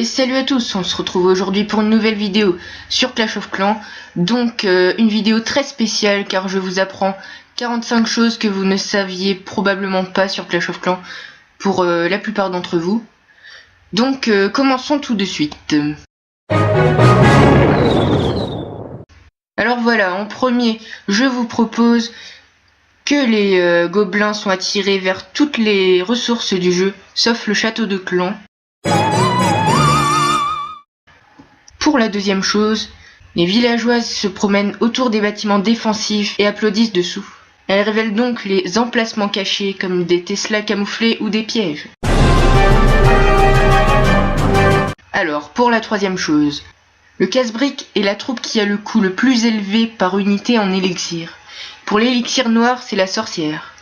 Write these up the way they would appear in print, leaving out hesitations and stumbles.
Et salut à tous, on se retrouve aujourd'hui pour une nouvelle vidéo sur Clash of Clans. Donc une vidéo très spéciale car je vous apprends 45 choses que vous ne saviez probablement pas sur Clash of Clans pour la plupart d'entre vous. Donc commençons tout de suite. Alors voilà, en premier, je vous propose que les gobelins sont attirés vers toutes les ressources du jeu, sauf le château de clan. Pour la deuxième chose, les villageoises se promènent autour des bâtiments défensifs et applaudissent dessous. Elles révèlent donc les emplacements cachés comme des Tesla camouflés ou des pièges. Alors, pour la troisième chose, le casse-brique est la troupe qui a le coût le plus élevé par unité en élixir. Pour l'élixir noir, c'est la sorcière.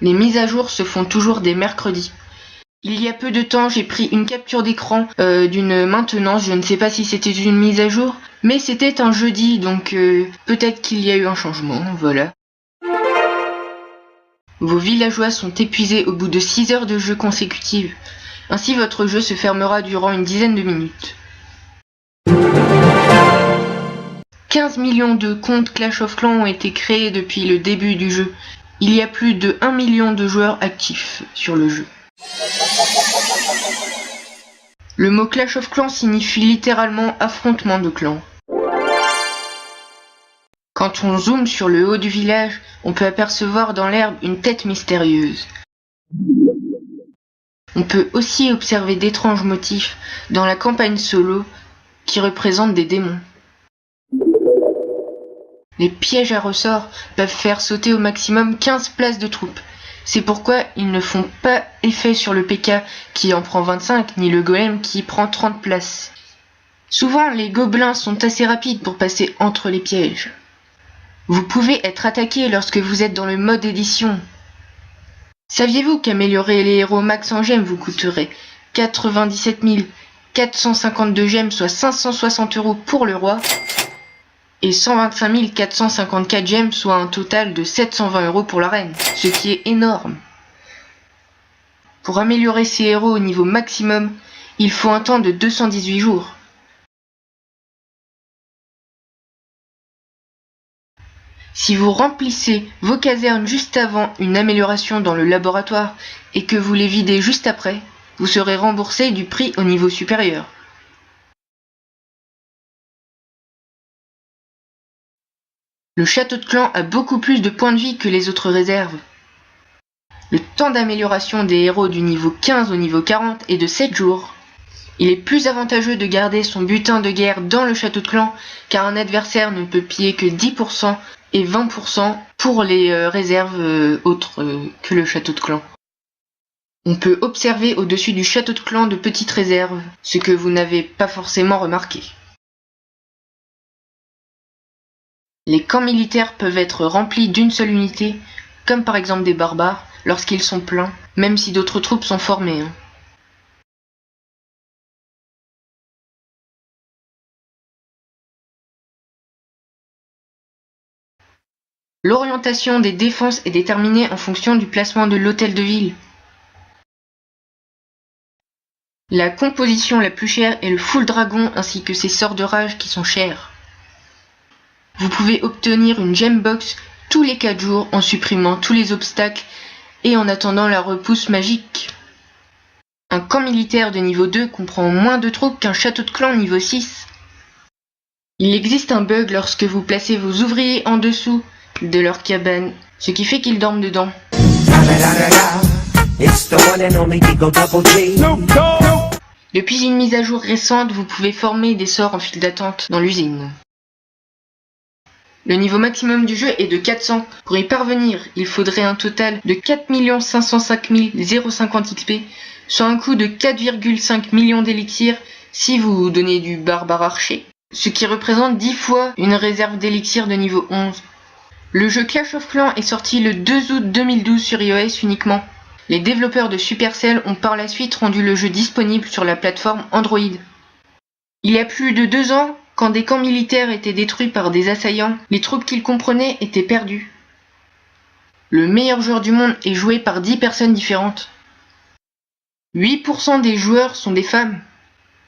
Les mises à jour se font toujours des mercredis. Il y a peu de temps, j'ai pris une capture d'écran d'une maintenance, je ne sais pas si c'était une mise à jour, mais c'était un jeudi, donc peut-être qu'il y a eu un changement, voilà. Vos villageois sont épuisés au bout de 6 heures de jeu consécutives. Ainsi, votre jeu se fermera durant une dizaine de minutes. 15 millions de comptes Clash of Clans ont été créés depuis le début du jeu. Il y a plus de 1 million de joueurs actifs sur le jeu. Le mot Clash of Clans signifie littéralement affrontement de clans. Quand on zoome sur le haut du village, on peut apercevoir dans l'herbe une tête mystérieuse. On peut aussi observer d'étranges motifs dans la campagne solo qui représentent des démons. Les pièges à ressort peuvent faire sauter au maximum 15 places de troupes. C'est pourquoi ils ne font pas effet sur le PK qui en prend 25, ni le golem qui prend 30 places. Souvent, les gobelins sont assez rapides pour passer entre les pièges. Vous pouvez être attaqué lorsque vous êtes dans le mode édition. Saviez-vous qu'améliorer les héros max en gemmes vous coûterait 97 452 gemmes, soit 560 € pour le roi, et 125 454 gemmes, soit un total de 720 € pour la reine, ce qui est énorme. Pour améliorer ces héros au niveau maximum, il faut un temps de 218 jours. Si vous remplissez vos casernes juste avant une amélioration dans le laboratoire et que vous les videz juste après, vous serez remboursé du prix au niveau supérieur. Le château de clan a beaucoup plus de points de vie que les autres réserves. Le temps d'amélioration des héros du niveau 15 au niveau 40 est de 7 jours. Il est plus avantageux de garder son butin de guerre dans le château de clan car un adversaire ne peut piller que 10% et 20% pour les réserves autres que le château de clan. On peut observer au-dessus du château de clan de petites réserves, ce que vous n'avez pas forcément remarqué. Les camps militaires peuvent être remplis d'une seule unité, comme par exemple des barbares, lorsqu'ils sont pleins, même si d'autres troupes sont formées. L'orientation des défenses est déterminée en fonction du placement de l'hôtel de ville. La composition la plus chère est le full dragon ainsi que ses sorts de rage qui sont chers. Vous pouvez obtenir une gem box tous les 4 jours en supprimant tous les obstacles et en attendant la repousse magique. Un camp militaire de niveau 2 comprend moins de troupes qu'un château de clan niveau 6. Il existe un bug lorsque vous placez vos ouvriers en dessous de leur cabane, ce qui fait qu'ils dorment dedans. Depuis une mise à jour récente, vous pouvez former des sorts en file d'attente dans l'usine. Le niveau maximum du jeu est de 400. Pour y parvenir, il faudrait un total de 4 505 050 XP, soit un coût de 4,5 millions d'élixir si vous donnez du barbare archer, ce qui représente 10 fois une réserve d'élixir de niveau 11. Le jeu Clash of Clans est sorti le 2 août 2012 sur iOS uniquement. Les développeurs de Supercell ont par la suite rendu le jeu disponible sur la plateforme Android. Il y a plus de 2 ans, quand des camps militaires étaient détruits par des assaillants, les troupes qu'ils comprenaient étaient perdues. Le meilleur joueur du monde est joué par 10 personnes différentes. 8% des joueurs sont des femmes.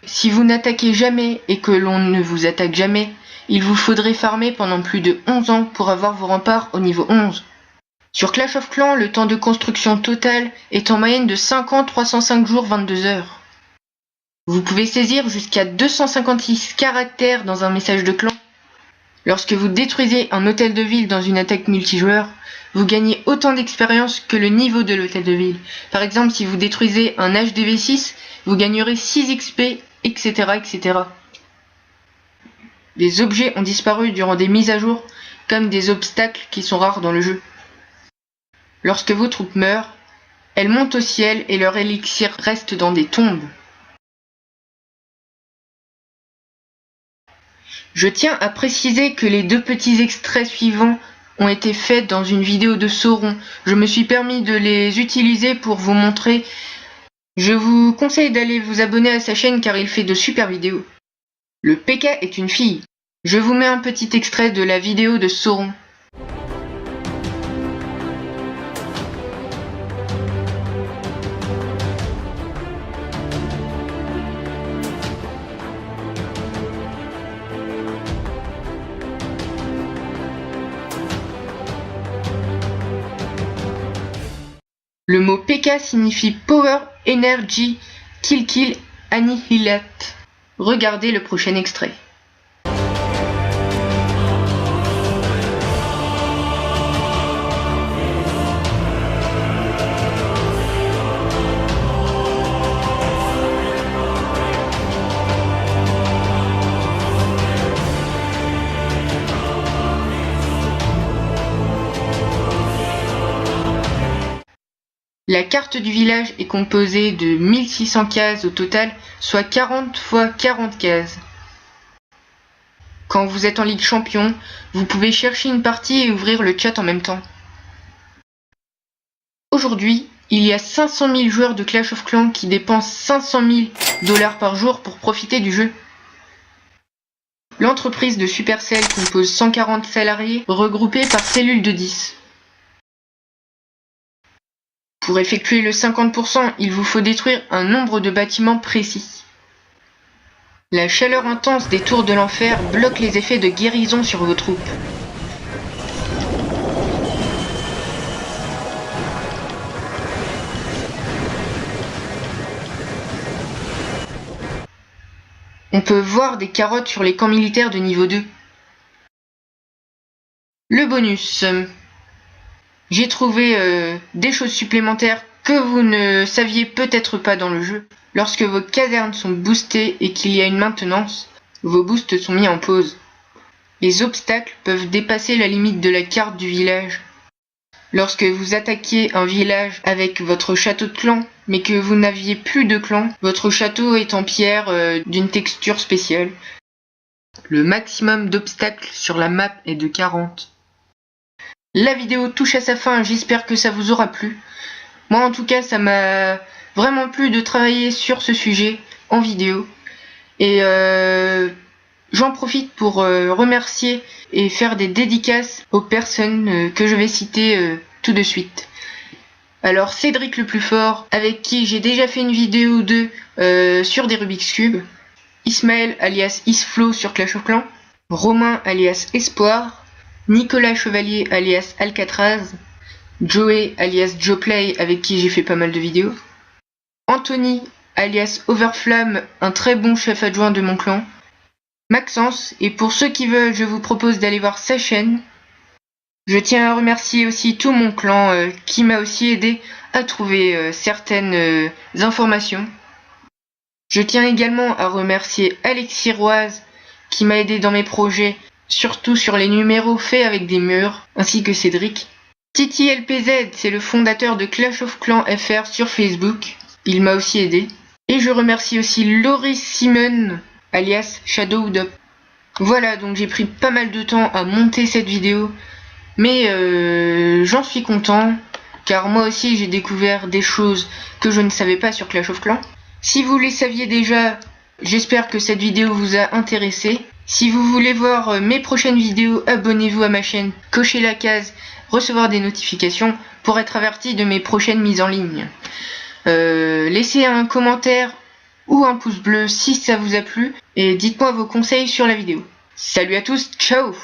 Si vous n'attaquez jamais et que l'on ne vous attaque jamais, il vous faudrait farmer pendant plus de 11 ans pour avoir vos remparts au niveau 11. Sur Clash of Clans, le temps de construction total est en moyenne de 5 ans 305 jours 22 heures. Vous pouvez saisir jusqu'à 256 caractères dans un message de clan. Lorsque vous détruisez un hôtel de ville dans une attaque multijoueur, vous gagnez autant d'expérience que le niveau de l'hôtel de ville. Par exemple, si vous détruisez un HDV6, vous gagnerez 6 XP, etc., etc. Des objets ont disparu durant des mises à jour, comme des obstacles qui sont rares dans le jeu. Lorsque vos troupes meurent, elles montent au ciel et leur élixir reste dans des tombes. Je tiens à préciser que les 2 petits extraits suivants ont été faits dans une vidéo de Sauron. Je me suis permis de les utiliser pour vous montrer. Je vous conseille d'aller vous abonner à sa chaîne car il fait de super vidéos. Le PK est une fille. Je vous mets un petit extrait de la vidéo de Sauron. Le mot PK signifie Power, Energy, Kill, Annihilate. Regardez le prochain extrait. La carte du village est composée de 1600 cases au total, soit 40 x 40 cases. Quand vous êtes en Ligue Champion, vous pouvez chercher une partie et ouvrir le chat en même temps. Aujourd'hui, il y a 500 000 joueurs de Clash of Clans qui dépensent 500 000 $ par jour pour profiter du jeu. L'entreprise de Supercell compose 140 salariés regroupés par cellules de 10. Pour effectuer le 50%, il vous faut détruire un nombre de bâtiments précis. La chaleur intense des tours de l'enfer bloque les effets de guérison sur vos troupes. On peut voir des carottes sur les camps militaires de niveau 2. Le bonus. J'ai trouvé des choses supplémentaires que vous ne saviez peut-être pas dans le jeu. Lorsque vos casernes sont boostées et qu'il y a une maintenance, vos boosts sont mis en pause. Les obstacles peuvent dépasser la limite de la carte du village. Lorsque vous attaquiez un village avec votre château de clan, mais que vous n'aviez plus de clan, votre château est en pierre d'une texture spéciale. Le maximum d'obstacles sur la map est de 40. La vidéo touche à sa fin, j'espère que ça vous aura plu. Moi en tout cas ça m'a vraiment plu de travailler sur ce sujet en vidéo. Et j'en profite pour remercier et faire des dédicaces aux personnes que je vais citer tout de suite. Alors Cédric le plus fort, avec qui j'ai déjà fait une vidéo ou deux sur des Rubik's Cube. Ismaël alias Isflo sur Clash of Clans. Romain alias Espoir. Nicolas Chevalier alias Alcatraz, Joey alias Joeplay avec qui j'ai fait pas mal de vidéos, Anthony alias Overflamme, un très bon chef adjoint de mon clan, Maxence, et pour ceux qui veulent, je vous propose d'aller voir sa chaîne. Je tiens à remercier aussi tout mon clan qui m'a aussi aidé à trouver certaines informations. Je tiens également à remercier Alexis Roise qui m'a aidé dans mes projets, surtout sur les numéros faits avec des murs, ainsi que Cédric. Titi LPZ, c'est le fondateur de Clash of Clans FR sur Facebook. Il m'a aussi aidé. Et je remercie aussi Loris Simon, alias Shadowdop. Voilà, donc j'ai pris pas mal de temps à monter cette vidéo, mais j'en suis content, car moi aussi j'ai découvert des choses que je ne savais pas sur Clash of Clans. Si vous les saviez déjà, j'espère que cette vidéo vous a intéressé. Si vous voulez voir mes prochaines vidéos, abonnez-vous à ma chaîne, cochez la case, recevoir des notifications pour être averti de mes prochaines mises en ligne. Laissez un commentaire ou un pouce bleu si ça vous a plu et dites-moi vos conseils sur la vidéo. Salut à tous, ciao!